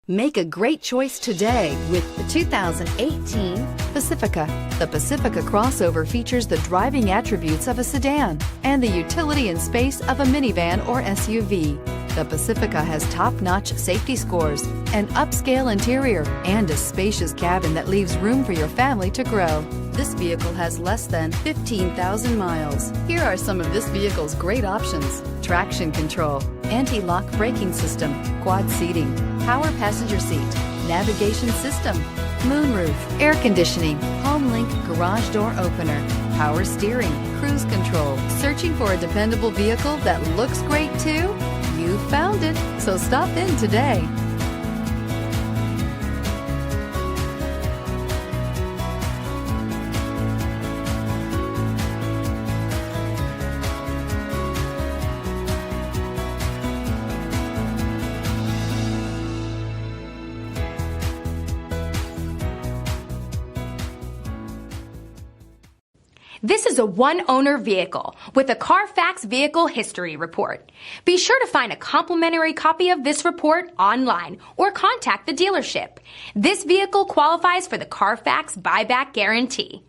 Make a great choice today with the 2018 Pacifica. The Pacifica crossover features the driving attributes of a sedan and the utility and space of a minivan or SUV. The Pacifica has top-notch safety scores, an upscale interior, and a spacious cabin that leaves room for your family to grow. This vehicle has less than 15,000 miles. Here are some of this vehicle's great options: traction control, anti-lock braking system, quad seating, power passenger seat, navigation system, moonroof, air conditioning, HomeLink garage door opener, power steering, cruise control. Searching for a dependable vehicle that looks great too? You found it, so stop in today. This is a one-owner vehicle with a CARFAX Vehicle History Report. Be sure to find a complimentary copy of this report online or contact the dealership. This vehicle qualifies for the CARFAX Buyback Guarantee.